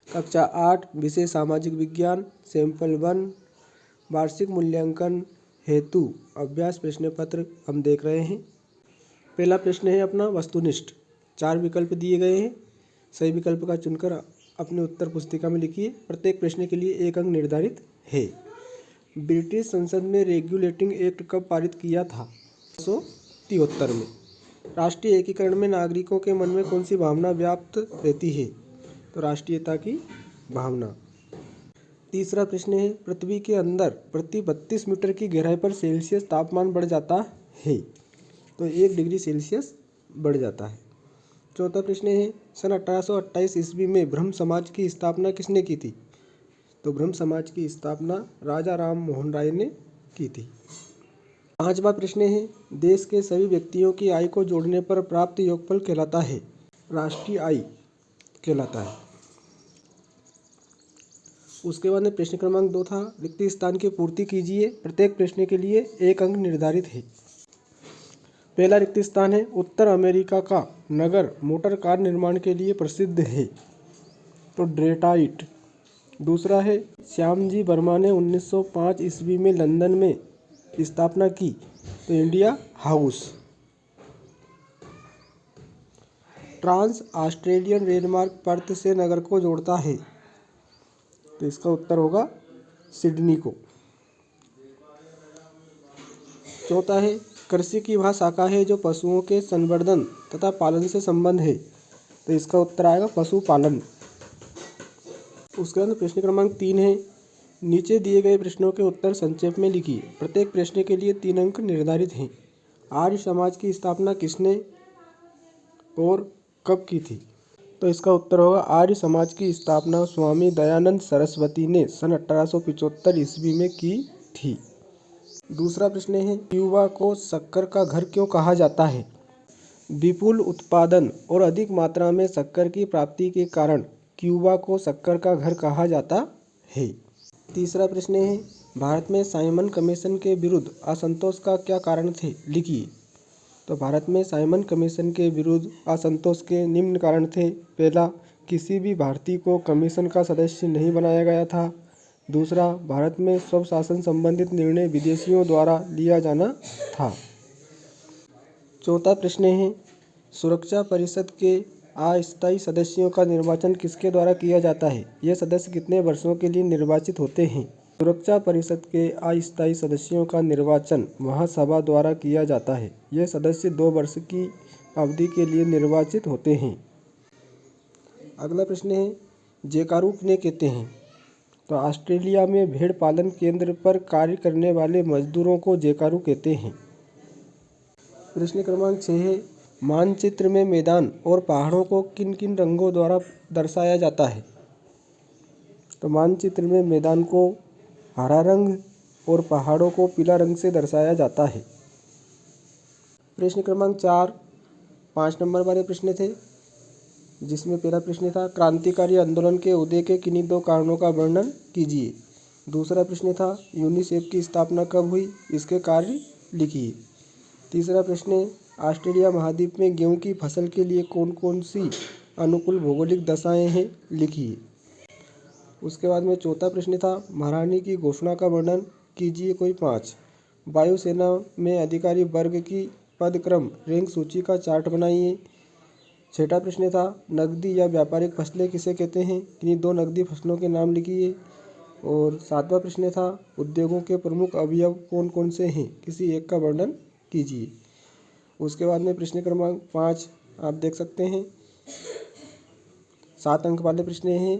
कक्षा 8 विषय सामाजिक विज्ञान, सैंपल 1, वार्षिक मूल्यांकन हेतु अभ्यास प्रश्न पत्र हम देख रहे हैं। पहला प्रश्न है अपना वस्तुनिष्ठ। 4 विकल्प दिए गए हैं, सही विकल्प का चुनकर अपने उत्तर पुस्तिका में लिखिए। प्रत्येक प्रश्न के लिए 1 अंक निर्धारित है। ब्रिटिश संसद में रेगुलेटिंग एक्ट कब पारित किया था? 1973 में। राष्ट्रीय एकीकरण में नागरिकों के मन में कौन सी भावना व्याप्त रहती है? तो राष्ट्रीयता की भावना। तीसरा प्रश्न है पृथ्वी के अंदर प्रति 32 मीटर की गहराई पर सेल्सियस तापमान बढ़ जाता है, तो 1 डिग्री सेल्सियस बढ़ जाता है। चौथा प्रश्न है सन 1828 ईस्वी में ब्रह्म समाज की स्थापना किसने की थी? तो ब्रह्म समाज की स्थापना राजा राम मोहन राय ने की थी। पांचवा प्रश्न है देश के सभी व्यक्तियों की आय को जोड़ने पर प्राप्त योगफल कहलाता है? राष्ट्रीय आय कहलाता है। उसके बाद में प्रश्न क्रमांक 2 था रिक्त स्थान की पूर्ति कीजिए। प्रत्येक प्रश्न के लिए 1 अंक निर्धारित है। पहला रिक्त स्थान है उत्तर अमेरिका का नगर मोटर कार निर्माण के लिए प्रसिद्ध है, तो डेट्रॉइट। दूसरा है श्यामजी वर्मा ने 1905 ईस्वी में लंदन में स्थापना की, तो इंडिया हाउस। ट्रांस ऑस्ट्रेलियन रेलमार्ग पर्थ से नगर को जोड़ता है, तो इसका उत्तर होगा सिडनी को। चौथा है कृषि की वह शाखा है जो पशुओं के संवर्धन तथा पालन से संबंध है, तो इसका उत्तर आएगा पशुपालन। उसके बाद प्रश्न क्रमांक 3 है नीचे दिए गए प्रश्नों के उत्तर संक्षेप में लिखिए। प्रत्येक प्रश्न के लिए 3 अंक निर्धारित हैं। आर्य समाज की स्थापना किसने और कब की थी? तो इसका उत्तर होगा आर्य समाज की स्थापना स्वामी दयानंद सरस्वती ने सन 1875 ईस्वी में की थी। दूसरा प्रश्न है क्यूबा को शक्कर का घर क्यों कहा जाता है? विपुल उत्पादन और अधिक मात्रा में शक्कर की प्राप्ति के कारण क्यूबा को शक्कर का घर कहा जाता है। तीसरा प्रश्न है भारत में साइमन कमीशन के विरुद्ध असंतोष का क्या कारण थे? लिखिए। तो भारत में साइमन कमीशन के विरुद्ध असंतोष के निम्न कारण थे। पहला, किसी भी भारतीय को कमीशन का सदस्य नहीं बनाया गया था। दूसरा, भारत में स्वशासन संबंधित निर्णय विदेशियों द्वारा लिया जाना था। चौथा प्रश्न है सुरक्षा परिषद के अस्थायी सदस्यों का निर्वाचन किसके द्वारा किया जाता है? ये सदस्य कितने वर्षों के लिए निर्वाचित होते हैं? सुरक्षा परिषद के अस्थायी सदस्यों का निर्वाचन महासभा द्वारा किया जाता है। ये सदस्य 2 वर्ष की अवधि के लिए निर्वाचित होते हैं। अगला प्रश्न है जेकारू किन्हें कहते हैं? तो ऑस्ट्रेलिया में भेड़ पालन केंद्र पर कार्य करने वाले मजदूरों को जेकारू कहते हैं। प्रश्न क्रमांक 6 है मानचित्र में मैदान और पहाड़ों को किन किन रंगों द्वारा दर्शाया जाता है? तो मानचित्र में मैदान को हरा रंग और पहाड़ों को पीला रंग से दर्शाया जाता है। प्रश्न क्रमांक 4 5 नंबर वाले प्रश्न थे, जिसमें पहला प्रश्न था क्रांतिकारी आंदोलन के उदय के किन्हीं 2 कारणों का वर्णन कीजिए। दूसरा प्रश्न था यूनिसेफ की स्थापना कब हुई? इसके कार्य लिखिए। तीसरा प्रश्न ऑस्ट्रेलिया महाद्वीप में गेहूं की फसल के लिए कौन कौन सी अनुकूल भौगोलिक दशाएं हैं? लिखिए। उसके बाद में चौथा प्रश्न था महारानी की घोषणा का वर्णन कीजिए कोई 5। वायुसेना में अधिकारी वर्ग की पदक्रम रैंक सूची का चार्ट बनाइए। छठा प्रश्न था नकदी या व्यापारिक फसलें किसे कहते हैं? किन्हीं 2 नकदी फसलों के नाम लिखिए। और सातवां प्रश्न था उद्योगों के प्रमुख अवयव कौन कौन से हैं? किसी एक का वर्णन कीजिए। उसके बाद में प्रश्न क्रमांक 5 आप देख सकते हैं 7 अंक वाले प्रश्न हैं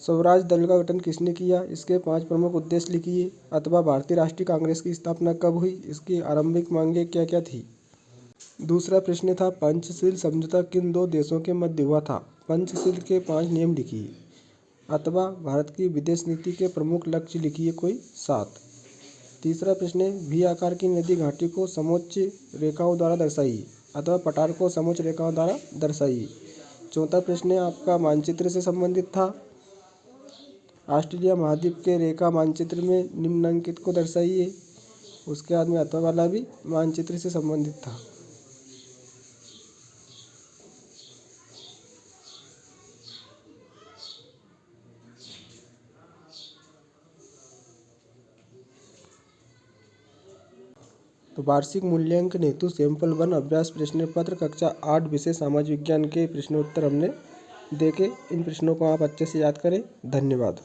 स्वराज दल का गठन किसने किया? इसके 5 प्रमुख उद्देश्य लिखिए। अथवा भारतीय राष्ट्रीय कांग्रेस की स्थापना कब हुई? इसकी आरंभिक मांगें क्या क्या थी? दूसरा प्रश्न था पंचशील समझौता किन 2 देशों के मध्य हुआ था? पंचशील के 5 नियम लिखिए। अथवा भारत की विदेश नीति के प्रमुख लक्ष्य लिखिए कोई 7। तीसरा प्रश्न वी आकार की नदी घाटी को समोच्च रेखाओं द्वारा दर्शाइए। अथवा पठार को समोच्च रेखाओं द्वारा दर्शाइए। चौथा प्रश्न आपका मानचित्र से संबंधित था। ऑस्ट्रेलिया महाद्वीप के रेखा मानचित्र में निम्नलिखित को दर्शाइए। उसके बाद में अथवा वाला भी मानचित्र से संबंधित था। तो वार्षिक मूल्यांकन हेतु सैंपल 1 अभ्यास प्रश्न पत्र कक्षा 8 विषय सामाजिक विज्ञान के प्रश्नोत्तर हमने देखे। इन प्रश्नों को आप अच्छे से याद करें। धन्यवाद।